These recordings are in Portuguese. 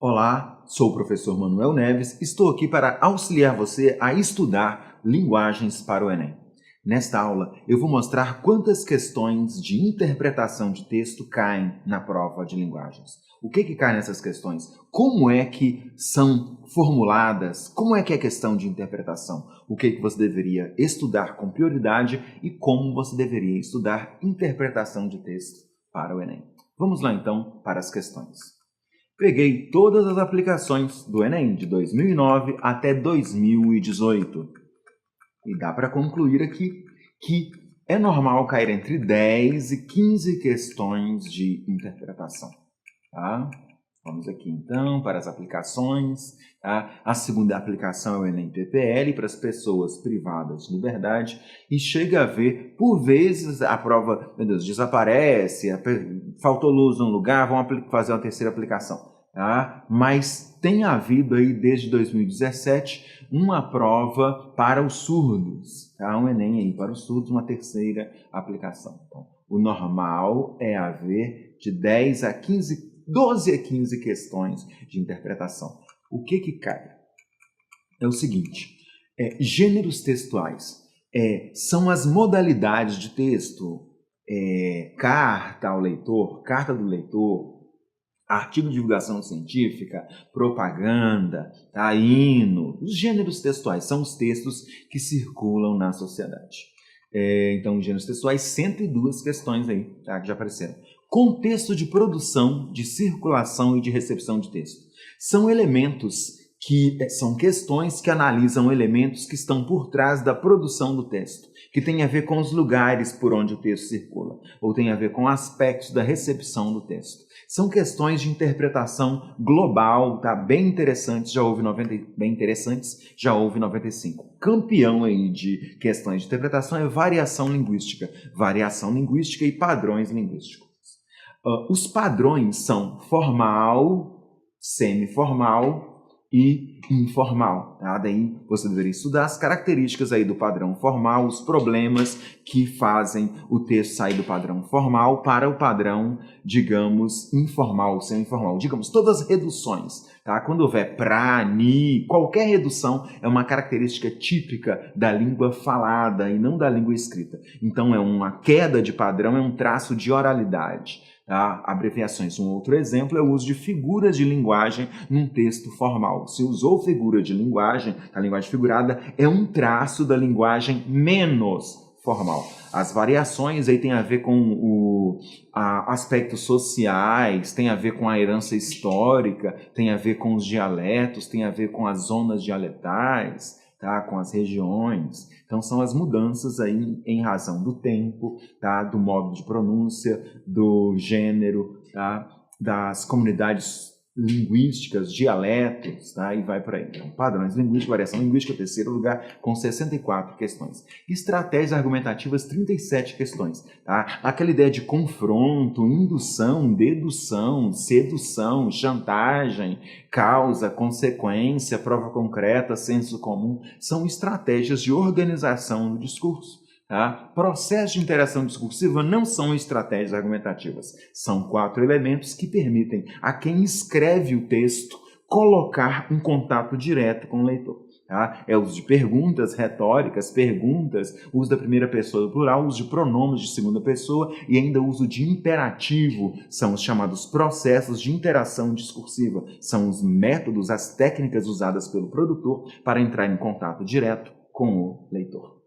Olá, sou o professor Manuel Neves, estou aqui para auxiliar você a estudar linguagens para o Enem. Nesta aula, eu vou mostrar quantas questões de interpretação de texto caem na prova de linguagens. O que cai nessas questões? Como é que são formuladas? Como é que é a questão de interpretação? O que você deveria estudar com prioridade e como você deveria estudar interpretação de texto para o Enem. Vamos lá então para as questões. Peguei todas as aplicações do Enem de 2009 até 2018. E dá para concluir aqui que é normal cair entre 10 e 15 questões de interpretação. Tá? Vamos aqui então para as aplicações. Tá? A segunda aplicação é o Enem PPL para as pessoas privadas de liberdade e chega a ver, por vezes, a prova, meu Deus, desaparece, faltou luz num lugar, vamos fazer uma terceira aplicação. Tá? Mas tem havido aí desde 2017 uma prova para os surdos, tá? Um Enem aí para os surdos, uma terceira aplicação. Então, o normal é haver de 10 a 15, 12 a 15 questões de interpretação. O que cai? É o seguinte, gêneros textuais são as modalidades de texto, carta ao leitor, carta do leitor, artigo de divulgação científica, propaganda, tá? Hino. Os gêneros textuais são os textos que circulam na sociedade. Então, gêneros textuais, 102 questões aí, tá? Que já apareceram. Contexto de produção, de circulação e de recepção de texto. São elementos são questões que analisam elementos que estão por trás da produção do texto, que tem a ver com os lugares por onde o texto circula, ou tem a ver com aspectos da recepção do texto. São questões de interpretação global, tá? Bem interessantes, já houve 95. Campeão aí de questões de interpretação é variação linguística e padrões linguísticos. Os padrões são formal, semiformal e informal. Tá? Daí você deveria estudar as características aí do padrão formal, os problemas que fazem o texto sair do padrão formal para o padrão, digamos, informal, semi-informal. Digamos, todas as reduções. Tá? Quando houver pra, ni, qualquer redução é uma característica típica da língua falada e não da língua escrita. Então, é uma queda de padrão, é um traço de oralidade. Tá? Abreviações. Um outro exemplo é o uso de figuras de linguagem num texto formal. Se usou figura de linguagem, a linguagem figurada é um traço da linguagem menos formal. As variações aí tem a ver com aspectos sociais, tem a ver com a herança histórica, tem a ver com os dialetos, tem a ver com as zonas dialetais, tá? Com as regiões. Então, são as mudanças aí em razão do tempo, tá? Do modo de pronúncia, do gênero, tá? Das comunidades linguísticas, dialetos, tá? E vai por aí. Então, padrões linguísticos, variação linguística, terceiro lugar, com 64 questões. Estratégias argumentativas, 37 questões, tá? Aquela ideia de confronto, indução, dedução, sedução, chantagem, causa, consequência, prova concreta, senso comum, são estratégias de organização do discurso. Tá? Processos de interação discursiva não são estratégias argumentativas. São 4 elementos que permitem a quem escreve o texto colocar um contato direto com o leitor. Tá? É o uso de perguntas retóricas, uso da primeira pessoa do plural, uso de pronomes de segunda pessoa e ainda uso de imperativo. São os chamados processos de interação discursiva. São os métodos, as técnicas usadas pelo produtor para entrar em contato direto com o leitor.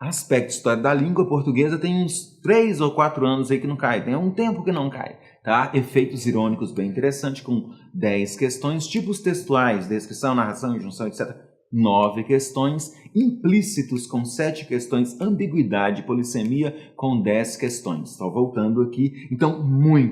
Aspecto de história da língua portuguesa tem uns 3 ou 4 anos aí que não cai, tem um tempo que não cai, tá? Efeitos irônicos bem interessantes com 10 questões, tipos textuais, descrição, narração, junção, etc. 9 questões, implícitos com 7 questões, ambiguidade, polissemia com 10 questões. Estou voltando aqui, então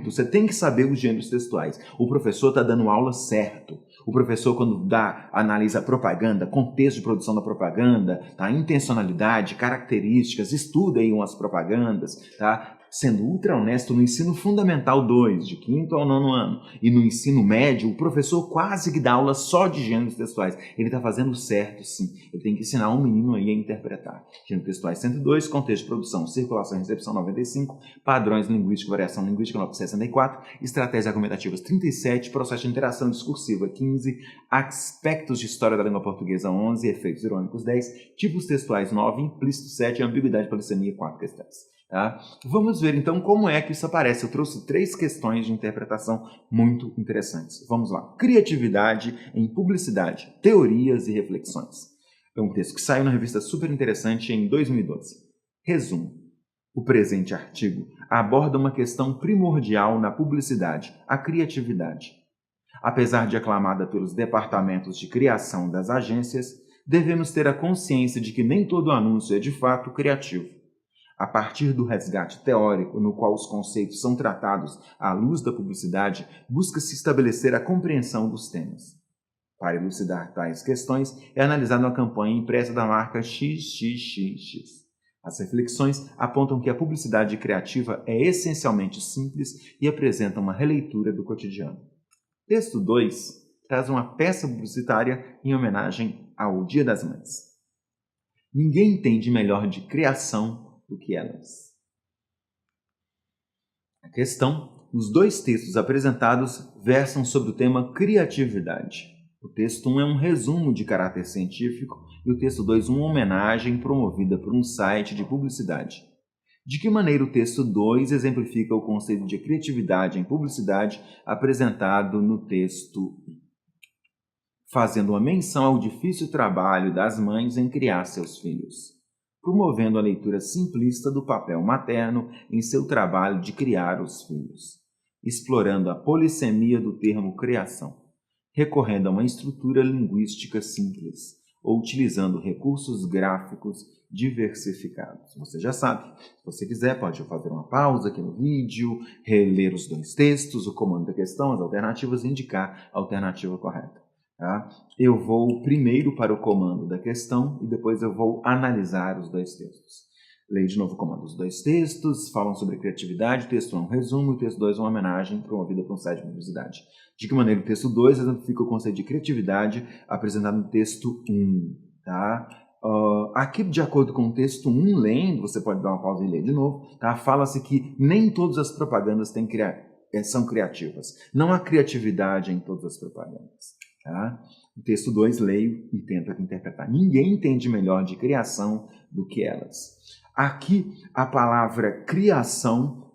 você tem que saber os gêneros textuais. O professor está dando aula certo. O professor, quando analisa a propaganda, contexto de produção da propaganda, tá? Intencionalidade, características, estuda aí umas propagandas, tá? sendo ultra honesto no ensino fundamental 2, de 5º ao 9º ano, e no ensino médio, o professor quase que dá aula só de gêneros textuais. Ele está fazendo certo, sim. Ele tem que ensinar um menino aí a interpretar. Gêneros textuais 102, contexto de produção, circulação e recepção 95, padrões linguísticos, variação linguística 964, estratégias argumentativas 37, processo de interação discursiva 15, aspectos de história da língua portuguesa 11, efeitos irônicos 10, tipos textuais 9, implícito 7, ambiguidade, polissemia 4 questões. Tá? Vamos ver então como é que isso aparece. Eu trouxe 3 questões de interpretação muito interessantes. Vamos lá. Criatividade em publicidade, teorias e reflexões. É um texto que saiu na revista Super Interessante em 2012. Resumo. O presente artigo aborda uma questão primordial na publicidade, a criatividade. Apesar de aclamada pelos departamentos de criação das agências, devemos ter a consciência de que nem todo anúncio é de fato criativo. A partir do resgate teórico, no qual os conceitos são tratados à luz da publicidade, busca-se estabelecer a compreensão dos temas. Para elucidar tais questões, é analisada uma campanha impressa da marca XXXX. As reflexões apontam que a publicidade criativa é essencialmente simples e apresenta uma releitura do cotidiano. Texto 2 traz uma peça publicitária em homenagem ao Dia das Mães. Ninguém entende melhor de criação do que elas. A questão: os 2 textos apresentados versam sobre o tema criatividade. O texto 1 é um resumo de caráter científico e o texto 2 uma homenagem promovida por um site de publicidade. De que maneira o texto 2 exemplifica o conceito de criatividade em publicidade apresentado no texto 1? Fazendo uma menção ao difícil trabalho das mães em criar seus filhos, promovendo a leitura simplista do papel materno em seu trabalho de criar os filhos, explorando a polissemia do termo criação, recorrendo a uma estrutura linguística simples, ou utilizando recursos gráficos diversificados. Você já sabe, se você quiser pode fazer uma pausa aqui no vídeo, reler os 2 textos, o comando da questão, as alternativas e indicar a alternativa correta. Tá? Eu vou primeiro para o comando da questão e depois eu vou analisar os 2 textos. Leio de novo o comando. Os 2 textos falam sobre criatividade, o texto 1 é um resumo, o texto 2 é uma homenagem promovida por um site de publicidade. De que maneira o texto 2 exemplifica o conceito de criatividade apresentado no texto 1. Tá? Aqui, de acordo com o texto 1, lendo, você pode dar uma pausa e ler de novo, tá? Fala-se que nem todas as propagandas são criativas. Não há criatividade em todas as propagandas. Tá? O texto 2, leio e tento aqui interpretar. Ninguém entende melhor de criação do que elas. Aqui, a palavra criação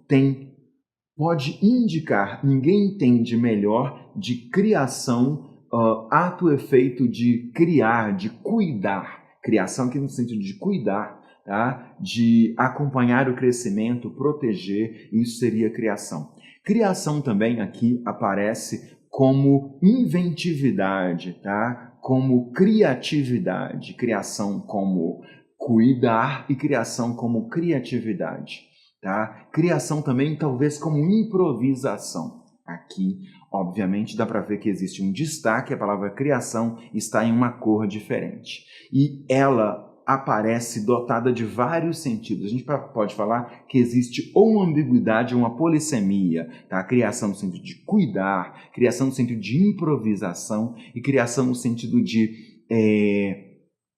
pode indicar, ninguém entende melhor de criação, ato efeito de criar, de cuidar. Criação aqui no sentido de cuidar, tá? De acompanhar o crescimento, proteger, isso seria criação. Criação também aqui aparece como inventividade, tá? Como criatividade, criação como cuidar e criação como criatividade, tá? Criação também talvez como improvisação. Aqui, obviamente, dá para ver que existe um destaque, a palavra criação está em uma cor diferente. E ela aparece dotada de vários sentidos. A gente pode falar que existe ou uma ambiguidade ou uma polissemia, tá? Criação no sentido de cuidar, criação no sentido de improvisação e criação no sentido de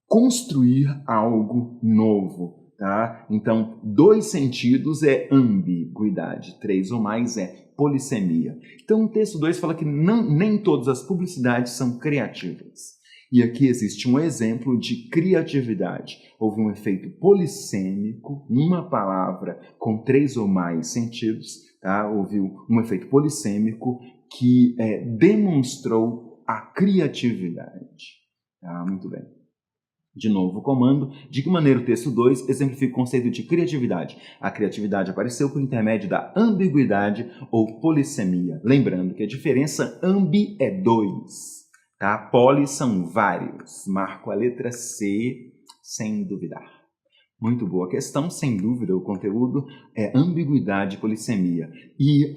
construir algo novo, tá? Então, 2 sentidos é ambiguidade, 3 ou mais é polissemia. Então, o texto 2 fala que nem todas as publicidades são criativas. E aqui existe um exemplo de criatividade. Houve um efeito polissêmico, uma palavra com 3 ou mais sentidos, tá? Houve um efeito polissêmico que demonstrou a criatividade. Tá? Muito bem. De novo o comando. De que maneira o texto 2 exemplifica o conceito de criatividade? A criatividade apareceu por intermédio da ambiguidade ou polissemia. Lembrando que a diferença ambi é 2. Tá? Poli são vários. Marco a letra C sem duvidar. Muito boa questão, sem dúvida, o conteúdo é ambiguidade e polissemia. E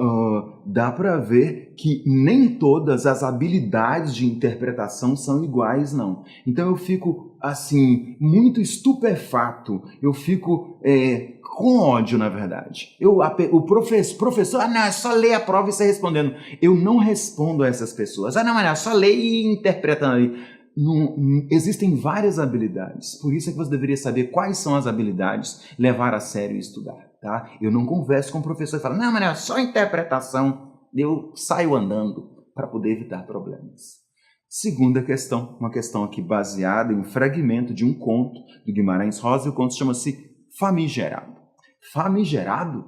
dá para ver que nem todas as habilidades de interpretação são iguais, não. Então eu fico, assim, muito estupefato, eu fico com ódio, na verdade. O professor, não, é só ler a prova e sair respondendo. Eu não respondo a essas pessoas. Não, é só ler e interpretando ali. Existem várias habilidades, por isso é que você deveria saber quais são as habilidades, levar a sério e estudar, tá? Eu não converso com o professor e falo, não, mas é só interpretação, eu saio andando para poder evitar problemas. Segunda questão, uma questão aqui baseada em um fragmento de um conto do Guimarães Rosa, e o conto chama-se Famigerado. Famigerado?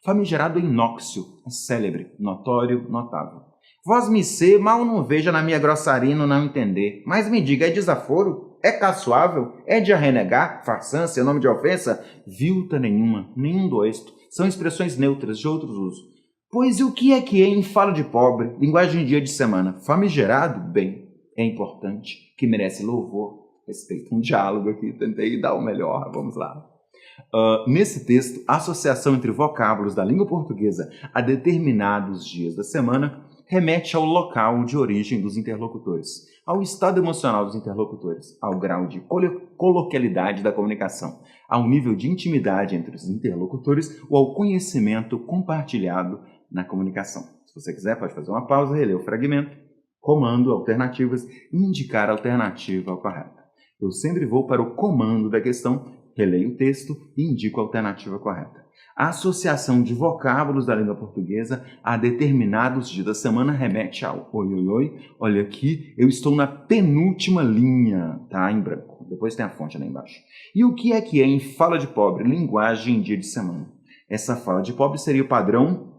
Famigerado é inóxio, é célebre, notório, notável. Vós me ser, mal não veja na minha grossaria não entender. Mas me diga, é desaforo? É caçoável? É de arrenegar? Farsância? Nome de ofensa? Vilta nenhuma, nenhum doesto. São expressões neutras de outros usos. Pois e o que é em fala de pobre, linguagem de dia de semana? Famigerado? Bem, é importante, que merece louvor, respeito. Um diálogo aqui, tentei dar o melhor, vamos lá. Nesse texto, a associação entre vocábulos da língua portuguesa a determinados dias da semana remete ao local de origem dos interlocutores, ao estado emocional dos interlocutores, ao grau de coloquialidade da comunicação, ao nível de intimidade entre os interlocutores ou ao conhecimento compartilhado na comunicação. Se você quiser, pode fazer uma pausa, reler o fragmento, comando, alternativas e indicar a alternativa correta. Eu sempre vou para o comando da questão, releio o texto e indico a alternativa correta. A associação de vocábulos da língua portuguesa a determinados dias da semana remete ao olha aqui, eu estou na penúltima linha, tá? Em branco. Depois tem a fonte lá embaixo. E o que é em fala de pobre, linguagem em dia de semana? Essa fala de pobre seria o padrão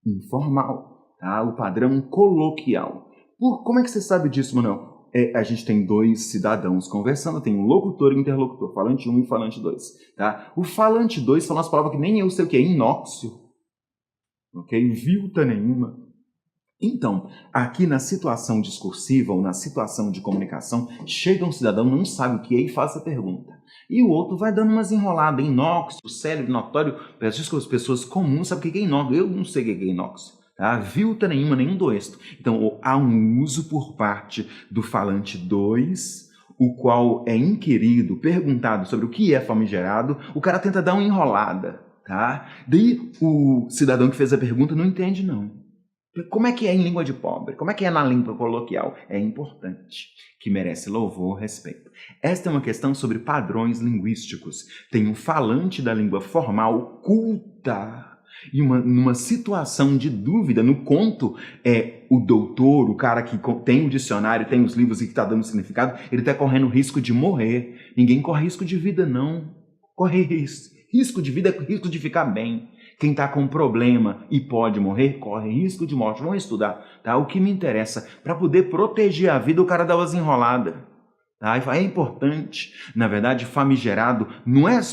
informal, tá? O padrão coloquial. Como é que você sabe disso, Manuel? A gente tem dois cidadãos conversando, tem um locutor e um interlocutor, falante 1 e falante 2, tá? O falante 2 são as palavras que nem eu sei o que é, inóxio, ok? Vilta nenhuma. Então, aqui na situação discursiva ou na situação de comunicação, chega um cidadão, não sabe o que é e faz a pergunta. E o outro vai dando umas enroladas, inóxio, célebre, notório, as pessoas comuns sabem o que é inóxio, eu não sei o que é inóxio. Tá? Vilta nenhuma, nenhum doesto. Então, há um uso por parte do falante 2, o qual é inquirido, perguntado sobre o que é famigerado, o cara tenta dar uma enrolada, tá? Daí, o cidadão que fez a pergunta não entende, não. Como é que é em língua de pobre? Como é que é na língua coloquial? É importante, que merece louvor, respeito. Esta é uma questão sobre padrões linguísticos. Tem um falante da língua formal culta, e numa situação de dúvida, no conto, o doutor, o cara que tem o dicionário, tem os livros e que está dando significado, ele está correndo risco de morrer. Ninguém corre risco de vida, não. Corre risco de vida é risco de ficar bem. Quem está com problema e pode morrer, corre risco de morte. Vamos estudar, tá? O que me interessa, para poder proteger a vida, o cara dá umas enroladas. Tá? É importante, na verdade, famigerado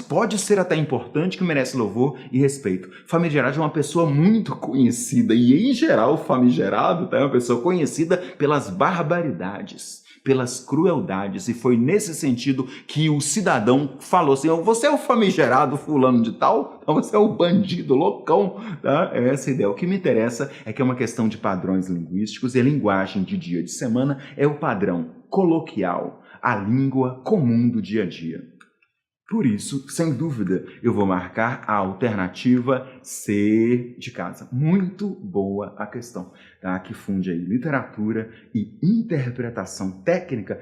pode ser até importante, que merece louvor e respeito. Famigerado é uma pessoa muito conhecida e, em geral, famigerado é uma pessoa conhecida pelas barbaridades, pelas crueldades, e foi nesse sentido que o cidadão falou assim, você é o famigerado fulano de tal? Então você é o bandido loucão, tá? É essa a ideia. O que me interessa é que é uma questão de padrões linguísticos e a linguagem de dia de semana é o padrão coloquial, a língua comum do dia a dia. Por isso, sem dúvida, eu vou marcar a alternativa C de casa. Muito boa a questão, tá? Que funde aí literatura e interpretação técnica.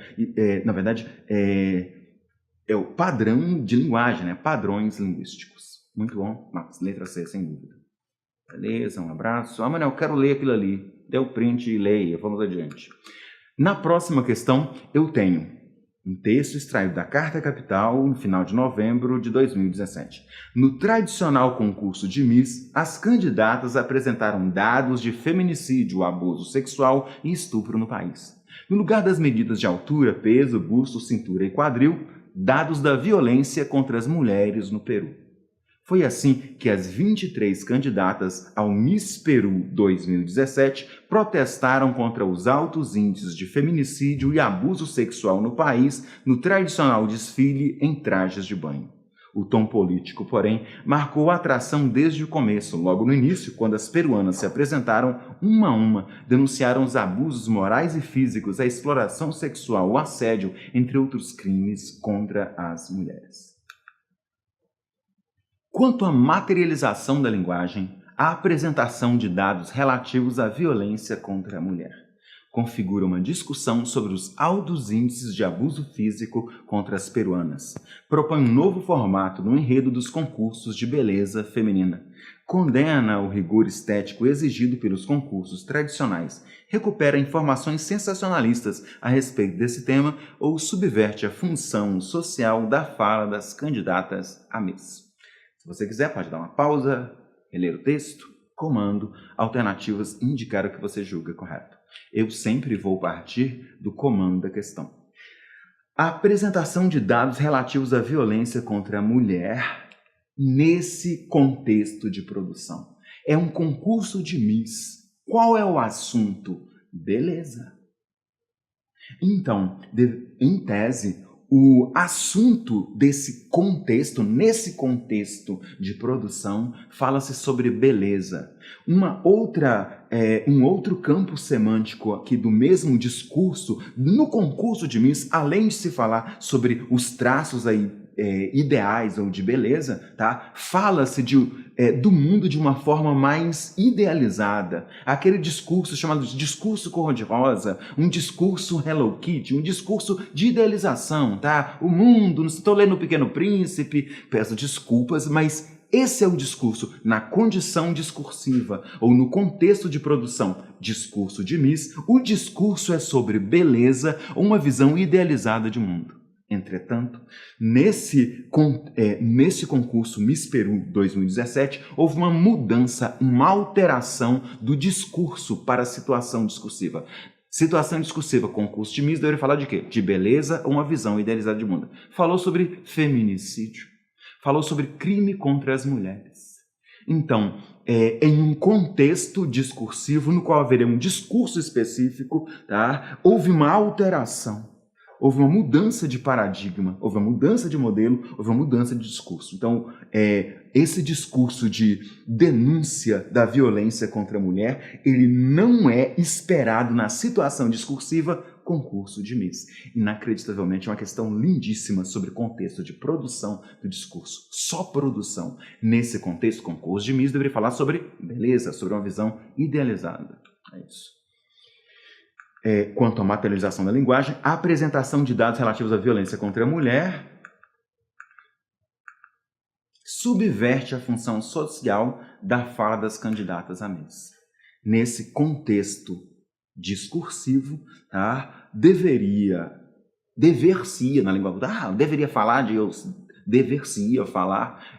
Na verdade, é o padrão de linguagem, né? Padrões linguísticos. Muito bom, Marcos. Letra C, sem dúvida. Beleza, um abraço. Manuel, eu quero ler aquilo ali. Dê o print e leia. Vamos adiante. Na próxima questão, eu tenho um texto extraído da Carta Capital, no final de novembro de 2017. No tradicional concurso de Miss, as candidatas apresentaram dados de feminicídio, abuso sexual e estupro no país. No lugar das medidas de altura, peso, busto, cintura e quadril, dados da violência contra as mulheres no Peru. Foi assim que as 23 candidatas ao Miss Peru 2017 protestaram contra os altos índices de feminicídio e abuso sexual no país no tradicional desfile em trajes de banho. O tom político, porém, marcou a atração desde o começo. Logo no início, quando as peruanas se apresentaram uma a uma, denunciaram os abusos morais e físicos, a exploração sexual, o assédio, entre outros crimes contra as mulheres. Quanto à materialização da linguagem, a apresentação de dados relativos à violência contra a mulher configura uma discussão sobre os altos índices de abuso físico contra as peruanas. Propõe um novo formato no enredo dos concursos de beleza feminina. Condena o rigor estético exigido pelos concursos tradicionais. Recupera informações sensacionalistas a respeito desse tema ou subverte a função social da fala das candidatas a Miss. Se você quiser, pode dar uma pausa, reler o texto, comando, alternativas, indicar o que você julga correto. Eu sempre vou partir do comando da questão. A apresentação de dados relativos à violência contra a mulher nesse contexto de produção. É um concurso de Miss. Qual é o assunto? Beleza. Então, em tese, o assunto desse contexto, nesse contexto de produção, fala-se sobre beleza. Um outro campo semântico aqui do mesmo discurso, no concurso de Miss, além de se falar sobre os traços aí, ideais ou de beleza, tá? Fala-se do mundo de uma forma mais idealizada. Aquele discurso chamado de discurso cor-de-rosa, um discurso Hello Kitty, um discurso de idealização, tá? O mundo, não estou lendo O Pequeno Príncipe, peço desculpas, mas esse é o discurso na condição discursiva ou no contexto de produção. Discurso de Miss, o discurso é sobre beleza ou uma visão idealizada de mundo. Entretanto, nesse concurso Miss Peru 2017, houve uma mudança, uma alteração do discurso para a situação discursiva. Situação discursiva, concurso de Miss, deveria falar de quê? De beleza ou uma visão idealizada de mundo. Falou sobre feminicídio, falou sobre crime contra as mulheres. Então, em um contexto discursivo no qual haveria um discurso específico, tá? Houve uma alteração. Houve uma mudança de paradigma, houve uma mudança de modelo, houve uma mudança de discurso. Então, esse discurso de denúncia da violência contra a mulher, ele não é esperado na situação discursiva concurso de Miss. Inacreditavelmente, é uma questão lindíssima sobre contexto de produção do discurso. Só produção. Nesse contexto, concurso de Miss deveria falar sobre beleza, sobre uma visão idealizada. É isso. Quanto à materialização da linguagem, a apresentação de dados relativos à violência contra a mulher subverte a função social da fala das candidatas a Miss. Nesse contexto discursivo, tá, deveria na língua deveria falar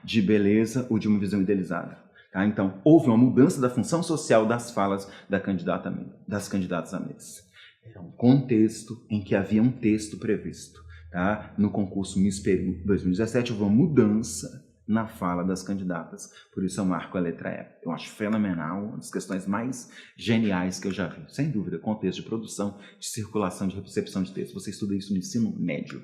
de beleza ou de uma visão idealizada. Tá? Então, houve uma mudança da função social das falas das candidatas a Miss. Era um contexto em que havia um texto previsto. Tá? No concurso Miss Peru 2017, houve uma mudança na fala das candidatas. Por isso eu marco a letra E. Eu acho fenomenal, uma das questões mais geniais que eu já vi. Sem dúvida, contexto de produção, de circulação, de recepção de texto. Você estuda isso no ensino médio.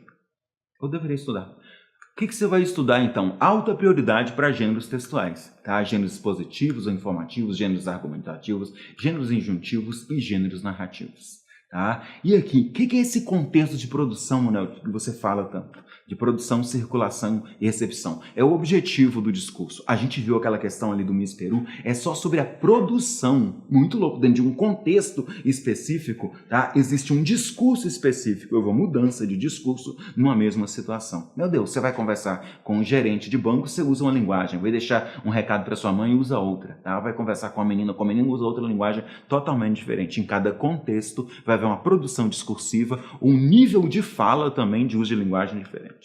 Eu deveria estudar. O que você vai estudar, então? Alta prioridade para gêneros textuais, tá? Gêneros expositivos ou informativos, gêneros argumentativos, gêneros injuntivos e gêneros narrativos, tá? E aqui, o que é esse contexto de produção, Manuel, que você fala tanto? De produção, circulação e recepção. É o objetivo do discurso. A gente viu aquela questão ali do Miss Peru, é só sobre a produção. Muito louco, dentro de um contexto específico, tá? Existe um discurso específico, houve uma mudança de discurso numa mesma situação. Meu Deus, você vai conversar com um gerente de banco, você usa uma linguagem, vai deixar um recado para sua mãe e usa outra, tá? Vai conversar com a menina, usa outra linguagem totalmente diferente. Em cada contexto vai haver uma produção discursiva, um nível de fala também de uso de linguagem diferente.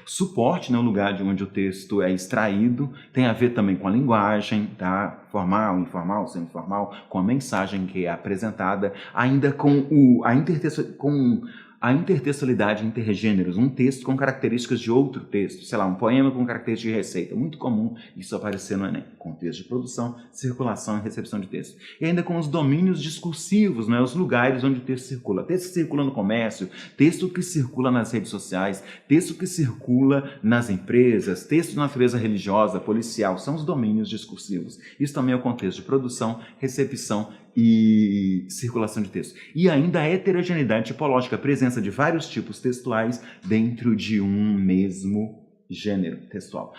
Suporte, né, o lugar de onde o texto é extraído, tem a ver também com a linguagem, tá? Formal, informal, semi-informal, com a mensagem que é apresentada, ainda com A intertextualidade intergêneros, um texto com características de outro texto, sei lá, um poema com características de receita, muito comum isso aparecer no Enem. Contexto de produção, circulação e recepção de texto. E ainda com os domínios discursivos, né, os lugares onde o texto circula. Texto que circula no comércio, texto que circula nas redes sociais, texto que circula nas empresas, texto de natureza religiosa, policial, são os domínios discursivos. Isso também é o contexto de produção, recepção e circulação de texto. E ainda a heterogeneidade tipológica, a presença de vários tipos textuais dentro de um mesmo gênero textual.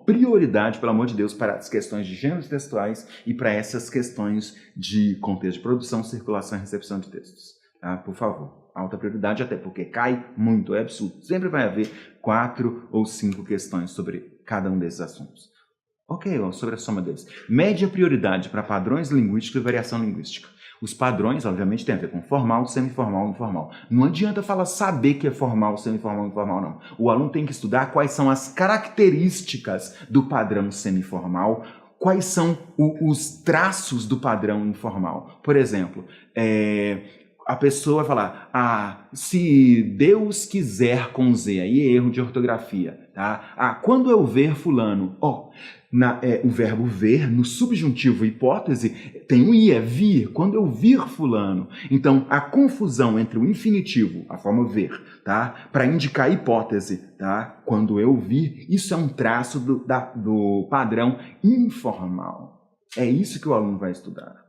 Prioridade, pelo amor de Deus, para as questões de gêneros textuais e para essas questões de contexto de produção, circulação e recepção de textos. Tá? Por favor, alta prioridade, até porque cai muito, é absurdo. Sempre vai haver 4 ou 5 questões sobre cada um desses assuntos. Sobre a soma deles. Média prioridade para padrões linguísticos e variação linguística. Os padrões, obviamente, têm a ver com formal, semiformal e informal. Não adianta falar saber que é formal, semiformal e informal, não. O aluno tem que estudar quais são as características do padrão semiformal, quais são os traços do padrão informal. Por exemplo, a pessoa vai falar, se Deus quiser com Z, aí é erro de ortografia, tá? Quando eu ver fulano, o verbo ver, no subjuntivo hipótese, tem um I, é vir, quando eu vir fulano. Então, a confusão entre o infinitivo, a forma ver, tá? Para indicar hipótese, tá? Quando eu vir, isso é um traço do padrão informal. É isso que o aluno vai estudar.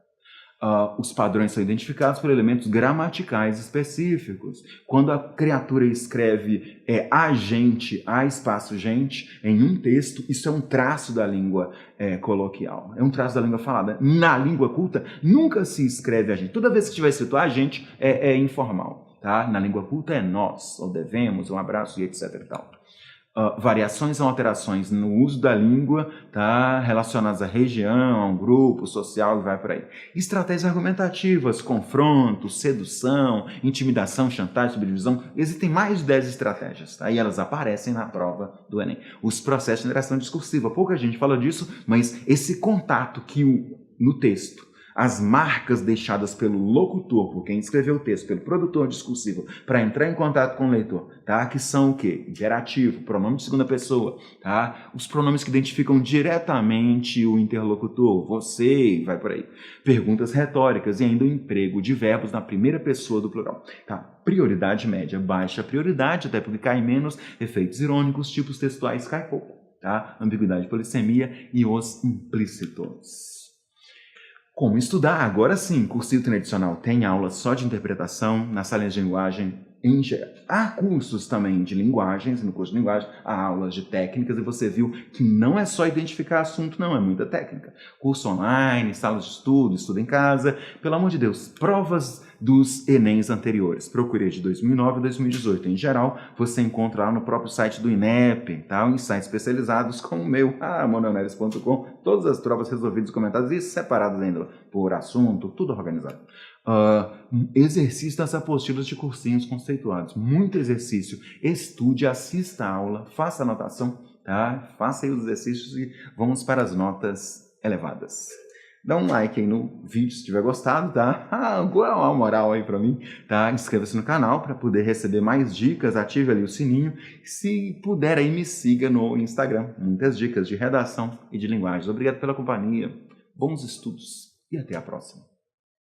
Os padrões são identificados por elementos gramaticais específicos. Quando a criatura escreve agente, a espaço gente, em um texto, isso é um traço da língua coloquial. É um traço da língua falada. Na língua culta, nunca se escreve agente. Toda vez que tiver escrito agente, é informal. Tá? Na língua culta é nós, ou devemos, um abraço e etc. e tal. Variações ou alterações no uso da língua, tá? Relacionadas à região, a um grupo social e vai por aí. Estratégias argumentativas, confronto, sedução, intimidação, chantagem, subdivisão. Existem mais de 10 estratégias, tá? E elas aparecem na prova do Enem. Os processos de interação discursiva, pouca gente fala disso, mas esse contato que no texto, as marcas deixadas pelo locutor, por quem escreveu o texto, pelo produtor discursivo, para entrar em contato com o leitor, tá? Que são o quê? Imperativo, pronome de segunda pessoa, tá? Os pronomes que identificam diretamente o interlocutor, você, vai por aí. Perguntas retóricas e ainda o emprego de verbos na primeira pessoa do plural, tá? Prioridade média, baixa prioridade, até porque cai menos, efeitos irônicos, tipos textuais cai pouco, tá? Ambiguidade, polissemia e os implícitos. Como estudar? Agora sim, cursinho tradicional tem aula só de interpretação, nas salinhas de linguagem em geral. Há cursos também de linguagens, no curso de linguagem, há aulas de técnicas, e você viu que não é só identificar assunto, não, é muita técnica. Curso online, salas de estudo em casa, pelo amor de Deus, provas dos Enems anteriores. Procurei de 2009 a 2018. Em geral, você encontra lá no próprio site do INEP, tá? Em sites especializados como o meu, manuelneves.com, todas as provas resolvidas, comentadas e separadas ainda por assunto, tudo organizado. Exercício das apostilas de cursinhos conceituados. Muito exercício. Estude, assista a aula, faça anotação, tá? Faça aí os exercícios e vamos para as notas elevadas. Dá um like aí no vídeo se tiver gostado, tá? Uma moral aí pra mim, tá? Inscreva-se no canal para poder receber mais dicas, ative ali o sininho. Se puder aí, me siga no Instagram. Muitas dicas de redação e de linguagens. Obrigado pela companhia, bons estudos e até a próxima.